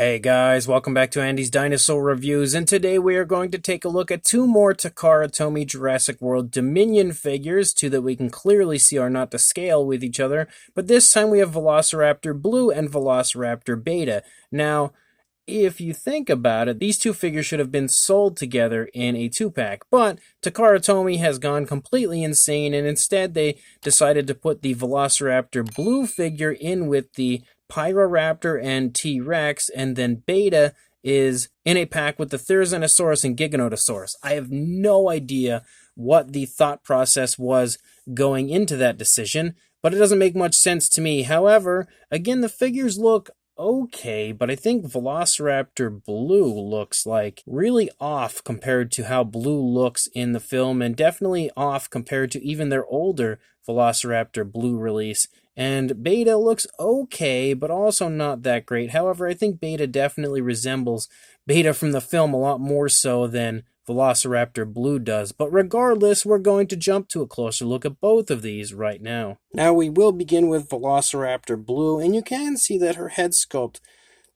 Hey guys, welcome back to Andy's Dinosaur Reviews, and today we are going to take a look at two more Takara Tomy Jurassic World Dominion figures, two that we can clearly see are not to scale with each other, but this time we have Velociraptor Blue and Velociraptor Beta. Now, if you think about it, these two figures should have been sold together in a two-pack, but Takara Tomy has gone completely insane, and instead they decided to put the Velociraptor Blue figure in with the Pyroraptor and T-Rex, and then Beta is in a pack with the Therizinosaurus and Giganotosaurus. I have no idea what the thought process was going into that decision, but it doesn't make much sense to me. However, again, the figures look okay, but I think Velociraptor Blue looks like really off compared to how Blue looks in the film, and definitely off compared to even their older Velociraptor Blue release. And Beta looks okay, but also not that great. However, I think Beta definitely resembles Beta from the film a lot more so than Velociraptor Blue does. But regardless, we're going to jump to a closer look at both of these right now. Now, we will begin with Velociraptor Blue, and you can see that her head sculpt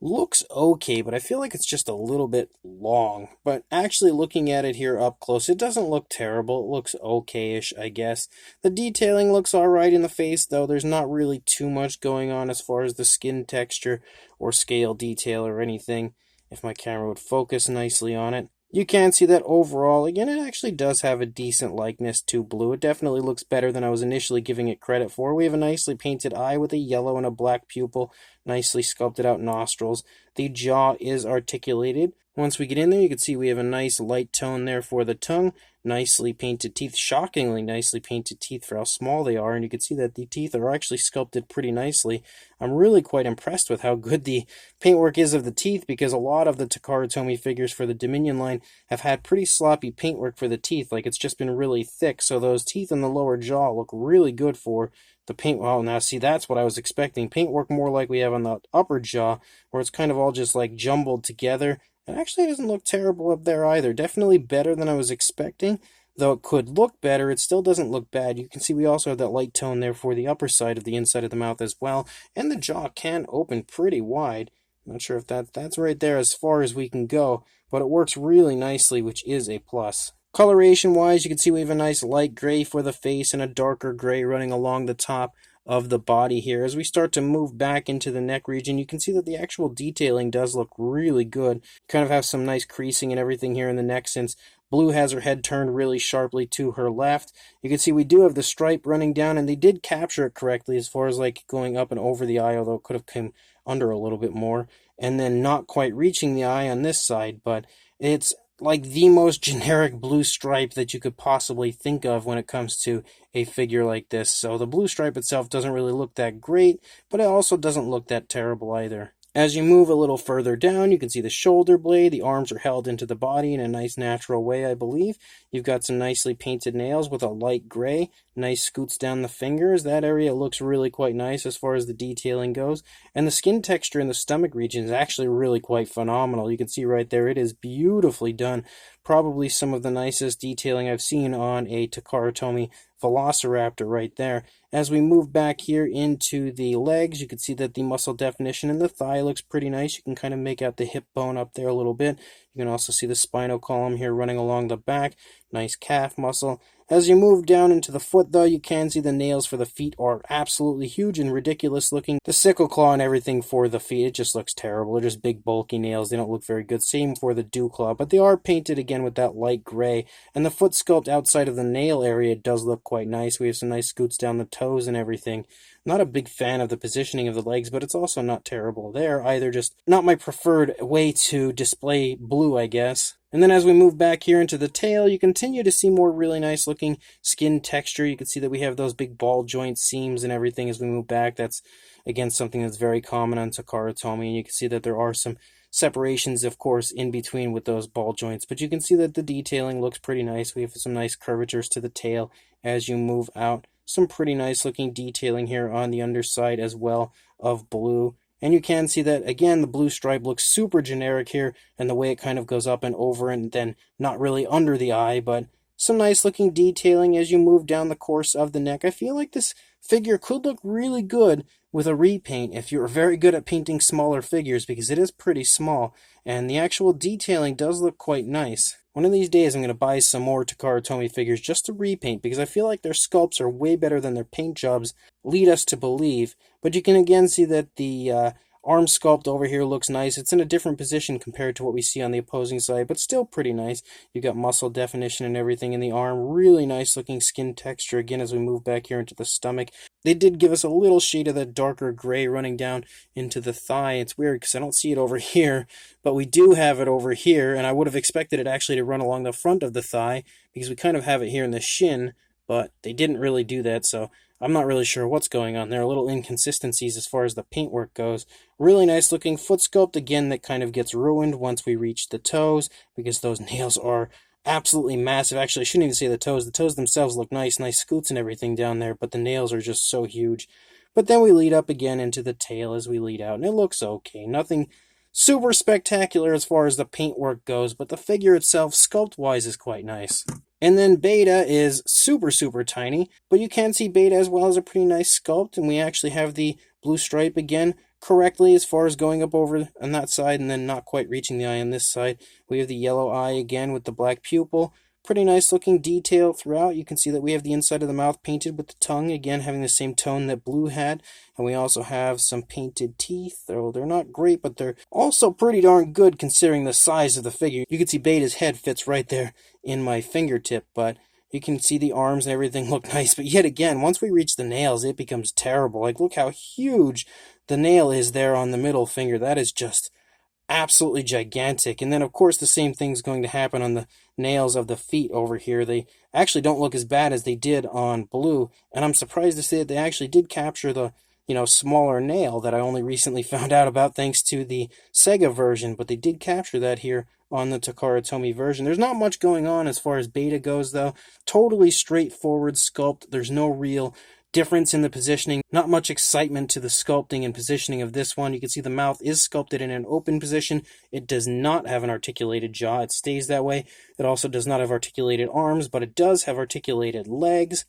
looks okay, but I feel like it's just a little bit long. But actually looking at it here up close, it doesn't look terrible. It looks okay-ish, I guess. The detailing looks alright in the face, though. There's not really too much going on as far as the skin texture or scale detail or anything, if my camera would focus nicely on it. You can see that overall, again, it actually does have a decent likeness to Blue. It definitely looks better than I was initially giving it credit for. We have a nicely painted eye with a yellow and a black pupil, nicely sculpted out nostrils. The jaw is articulated. Once we get in there, you can see we have a nice light tone there for the tongue. Nicely painted teeth, shockingly nicely painted teeth for how small they are, and you can see that the teeth are actually sculpted pretty nicely. I'm really quite impressed with how good the paintwork is of the teeth, because a lot of the Takara Tomy figures for the Dominion line have had pretty sloppy paintwork for the teeth, like it's just been really thick, so those teeth in the lower jaw look really good for the paint. Well, now see, that's what I was expecting. Paintwork more like we have on the upper jaw, where it's kind of all just like jumbled together. It actually doesn't look terrible up there either. Definitely better than I was expecting. Though it could look better, it still doesn't look bad. You can see we also have that light tone there for the upper side of the inside of the mouth as well. And the jaw can open pretty wide. I'm not sure if that's right there as far as we can go, but it works really nicely, which is a plus. Coloration-wise, you can see we have a nice light gray for the face and a darker gray running along the top of the body here. As we start to move back into the neck region, you can see that the actual detailing does look really good. Kind of have some nice creasing and everything here in the neck, since Blue has her head turned really sharply to her left. You can see we do have the stripe running down, and they did capture it correctly as far as like going up and over the eye, although it could have come under a little bit more, and then not quite reaching the eye on this side. But it's like the most generic blue stripe that you could possibly think of when it comes to a figure like this. So the blue stripe itself doesn't really look that great, but it also doesn't look that terrible either. As you move a little further down, you can see the shoulder blade. The arms are held into the body in a nice natural way, I believe. You've got some nicely painted nails with a light gray. Nice scoots down the fingers. That area looks really quite nice as far as the detailing goes. And the skin texture in the stomach region is actually really quite phenomenal. You can see right there, it is beautifully done. Probably some of the nicest detailing I've seen on a Takara Tomy Velociraptor right there. As we move back here into the legs, you can see that the muscle definition in the thigh looks pretty nice. You can kind of make out the hip bone up there a little bit. You can also see the spinal column here running along the back. Nice calf muscle. As you move down into the foot, though, you can see the nails for the feet are absolutely huge and ridiculous looking. The sickle claw and everything for the feet, it just looks terrible. They're just big, bulky nails. They don't look very good. Same for the dew claw, but they are painted again with that light gray. And the foot sculpt outside of the nail area does look quite nice. We have some nice scoots down the toes and everything. Not a big fan of the positioning of the legs, but it's also not terrible there either. Just not my preferred way to display Blue, I guess. And then as we move back here into the tail, you continue to see more really nice looking skin texture. You can see that we have those big ball joint seams and everything as we move back. That's, again, something that's very common on Takara Tomy. And you can see that there are some separations, of course, in between with those ball joints. But you can see that the detailing looks pretty nice. We have some nice curvatures to the tail as you move out. Some pretty nice looking detailing here on the underside as well of Blue. And you can see that, again, the blue stripe looks super generic here, and the way it kind of goes up and over and then not really under the eye, but some nice looking detailing as you move down the course of the neck. I feel like this figure could look really good with a repaint if you're very good at painting smaller figures, because it is pretty small, and the actual detailing does look quite nice. One of these days I'm going to buy some more Takara Tomy figures just to repaint, because I feel like their sculpts are way better than their paint jobs lead us to believe. But you can again see that the arm sculpt over here looks nice. It's in a different position compared to what we see on the opposing side, but still pretty nice. You've got muscle definition and everything in the arm. Really nice looking skin texture again as we move back here into the stomach. They did give us a little shade of that darker gray running down into the thigh. It's weird because I don't see it over here, but we do have it over here, and I would have expected it actually to run along the front of the thigh because we kind of have it here in the shin, but they didn't really do that, so I'm not really sure what's going on. There are little inconsistencies as far as the paintwork goes. Really nice looking foot sculpt, again, that kind of gets ruined once we reach the toes, because those nails are absolutely massive. Actually, I shouldn't even say the toes. The toes themselves look nice scoots and everything down there, but the nails are just so huge. But then we lead up again into the tail as we lead out, and it looks okay. Nothing super spectacular as far as the paintwork goes, but the figure itself, sculpt-wise, is quite nice. And then Beta is super, super tiny, but you can see Beta as well as a pretty nice sculpt, and we actually have the blue stripe again correctly as far as going up over on that side and then not quite reaching the eye on this side. We have the yellow eye again with the black pupil. Pretty nice looking detail throughout. You can see that we have the inside of the mouth painted with the tongue, again having the same tone that Blue had. And we also have some painted teeth, though they're not great, but they're also pretty darn good considering the size of the figure. You can see Beta's head fits right there in my fingertip, but you can see the arms and everything look nice. But yet again, once we reach the nails, it becomes terrible. Like, look how huge the nail is there on the middle finger. That is just absolutely gigantic. And then of course the same thing's going to happen on the nails of the feet over here. They actually don't look as bad as they did on Blue, and I'm surprised to say that they actually did capture the smaller nail that I only recently found out about thanks to the Sega version, but they did capture that here on the Takara Tomy version. There's not much going on as far as Beta goes, though. Totally straightforward sculpt. There's no real difference in the positioning. Not much excitement to the sculpting and positioning of this one. You can see the mouth is sculpted in an open position. It does not have an articulated jaw. It stays that way. It also does not have articulated arms, but it does have articulated legs.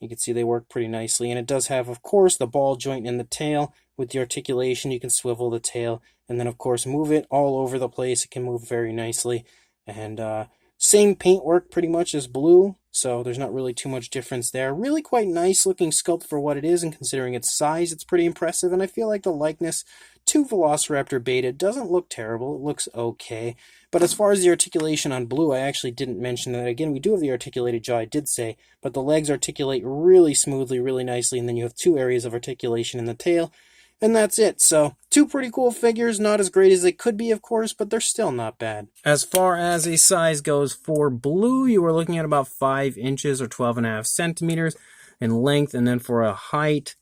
You can see they work pretty nicely. And it does have, of course, the ball joint in the tail. With the articulation, you can swivel the tail and then, of course, move it all over the place. It can move very nicely. And same paintwork pretty much as Blue, so there's not really too much difference there. Really quite nice looking sculpt for what it is, and considering its size, it's pretty impressive. And I feel like the likeness to Velociraptor Beta doesn't look terrible. It looks okay. But as far as the articulation on Blue, I actually didn't mention that. Again, we do have the articulated jaw, I did say, but the legs articulate really smoothly, really nicely, and then you have two areas of articulation in the tail. And that's it. So, two pretty cool figures, not as great as they could be, of course, but they're still not bad. As far as a size goes for Blue, you were looking at about 5 inches or 12.5 centimeters in length, and then for a height,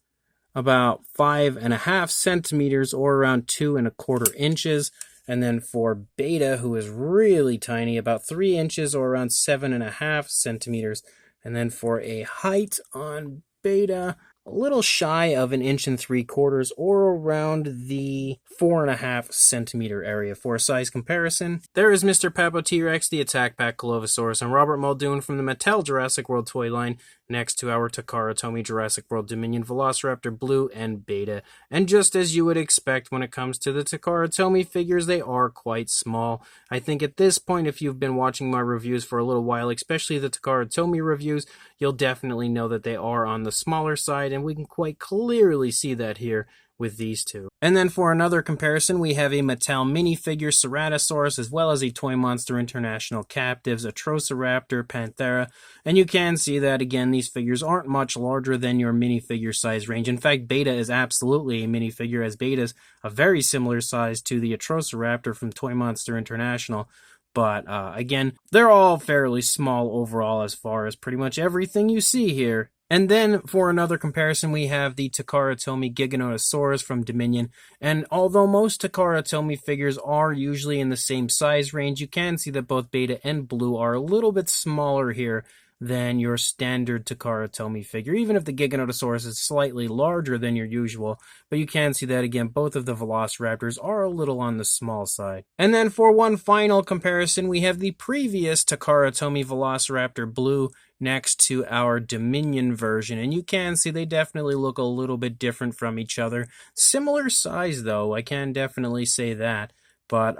about 5.5 centimeters or around 2.25 inches. And then for Beta, who is really tiny, about 3 inches or around 7.5 centimeters. And then for a height on Beta, a little shy of 1.75 inches or around the 4.5 centimeter area. For a size comparison, there is Mr. Papo T-Rex, the Attack Pack Colovosaurus, and Robert Muldoon from the Mattel Jurassic World toy line, next to our Takara Tomy Jurassic World Dominion Velociraptor Blue and Beta. And just as you would expect when it comes to the Takara Tomy figures, they are quite small. I think at this point, if you've been watching my reviews for a little while, especially the Takara Tomy reviews, you'll definitely know that they are on the smaller side, and we can quite clearly see that here with these two. And then for another comparison, we have a Mattel minifigure Ceratosaurus, as well as a Toy Monster International captives, Atrociraptor, Panthera, and you can see that, again, these figures aren't much larger than your minifigure size range. In fact, Beta is absolutely a minifigure, as Beta's a very similar size to the Atrociraptor from Toy Monster International. But again, they're all fairly small overall as far as pretty much everything you see here. And then for another comparison, we have the Takara Tomy Giganotosaurus from Dominion. And although most Takara Tomy figures are usually in the same size range, you can see that both Beta and Blue are a little bit smaller here than your standard Takara Tomy figure, even if the Giganotosaurus is slightly larger than your usual. But you can see that, again, both of the Velociraptors are a little on the small side. And then for one final comparison, we have the previous Takara Tomy Velociraptor Blue next to our Dominion version, and you can see they definitely look a little bit different from each other. Similar size though, I can definitely say that. But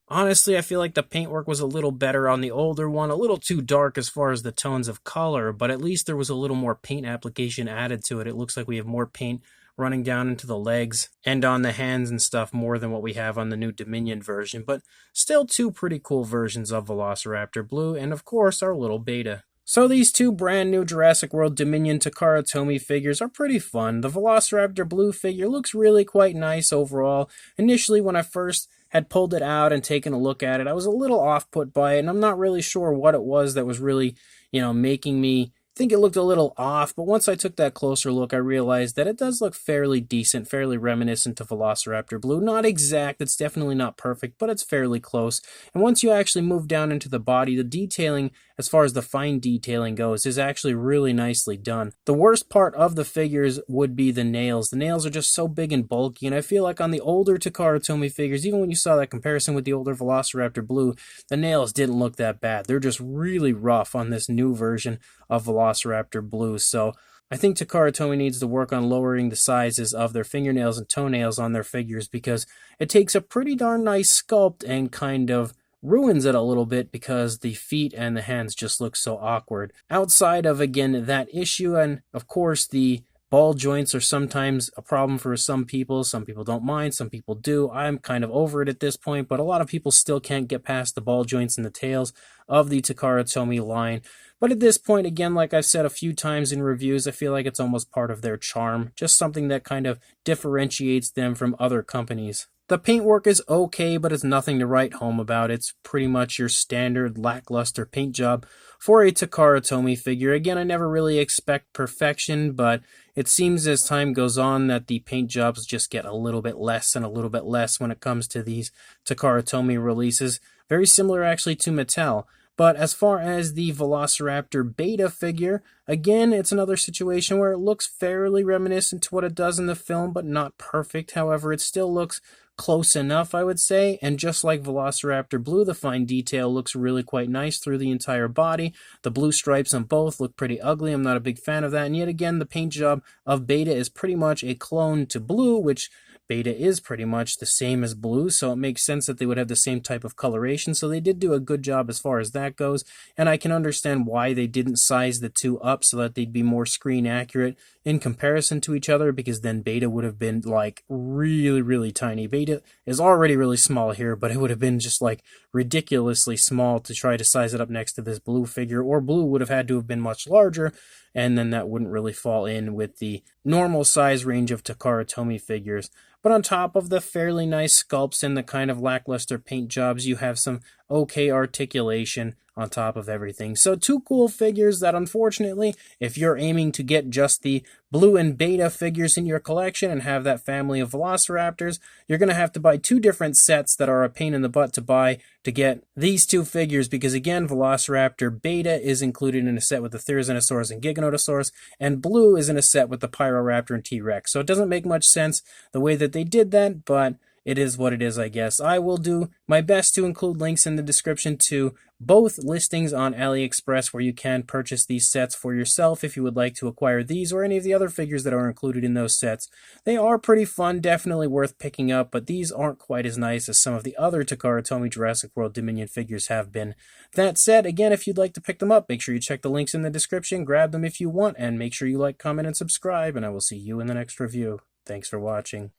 honestly, I feel like the paintwork was a little better on the older one, a little too dark as far as the tones of color, but at least there was a little more paint application added to it. It looks like we have more paint running down into the legs and on the hands and stuff more than what we have on the new Dominion version, but still two pretty cool versions of Velociraptor Blue, and of course our little beta. So these two brand new Jurassic World Dominion Takara Tomy figures are pretty fun. The Velociraptor Blue figure looks really quite nice overall. Initially when I first had pulled it out and taken a look at it, I was a little off-put by it, and I'm not really sure what it was that was really, making me think it looked a little off, but once I took that closer look, I realized that it does look fairly decent, fairly reminiscent of Velociraptor Blue. Not exact, it's definitely not perfect, but it's fairly close. And once you actually move down into the body, the detailing, as far as the fine detailing goes, is actually really nicely done. The worst part of the figures would be the nails. The nails are just so big and bulky, and I feel like on the older Takara Tomy figures, even when you saw that comparison with the older Velociraptor Blue, the nails didn't look that bad. They're just really rough on this new version of Velociraptor Blue. So I think Takara Tomy needs to work on lowering the sizes of their fingernails and toenails on their figures, because it takes a pretty darn nice sculpt and kind of ruins it a little bit because the feet and the hands just look so awkward. Outside of, again, that issue, and of course the ball joints are sometimes a problem for some people. Some people don't mind, some people do. I'm kind of over it at this point, but a lot of people still can't get past the ball joints and the tails of the Takara Tomy line. But at this point, again, like I've said a few times in reviews, I feel like it's almost part of their charm, just something that kind of differentiates them from other companies. The paintwork is okay, but it's nothing to write home about. It's pretty much your standard lackluster paint job for a Takara Tomy figure. Again, I never really expect perfection, but it seems as time goes on that the paint jobs just get a little bit less and a little bit less when it comes to these Takara Tomy releases. Very similar actually to Mattel. But as far as the Velociraptor beta figure, again, it's another situation where it looks fairly reminiscent to what it does in the film, but not perfect. However, it still looks close enough, I would say, and just like Velociraptor Blue, the fine detail looks really quite nice through the entire body. The blue stripes on both look pretty ugly. I'm not a big fan of that, and yet again, the paint job of Beta is pretty much a clone to Blue, which Beta is pretty much the same as Blue, so it makes sense that they would have the same type of coloration, so they did do a good job as far as that goes, and I can understand why they didn't size the two up so that they'd be more screen accurate in comparison to each other, because then Beta would have been like really, really tiny. Beta is already really small here, but it would have been just like ridiculously small to try to size it up next to this Blue figure, or Blue would have had to have been much larger, and then that wouldn't really fall in with the normal size range of Takara Tomy figures. But on top of the fairly nice sculpts and the kind of lackluster paint jobs, you have some okay articulation on top of everything. So two cool figures that, unfortunately, if you're aiming to get just the Blue and Beta figures in your collection and have that family of Velociraptors, you're going to have to buy two different sets that are a pain in the butt to buy to get these two figures, because again, Velociraptor Beta is included in a set with the Therizinosaurus and Giganotosaurus, and Blue is in a set with the Pyroraptor and T-Rex. So it doesn't make much sense the way that they did that, but it is what it is, I guess. I will do my best to include links in the description to both listings on AliExpress where you can purchase these sets for yourself if you would like to acquire these or any of the other figures that are included in those sets. They are pretty fun, definitely worth picking up, but these aren't quite as nice as some of the other Takara Tomy Jurassic World Dominion figures have been. That said, again, if you'd like to pick them up, make sure you check the links in the description, grab them if you want, and make sure you like, comment, and subscribe, and I will see you in the next review. Thanks for watching.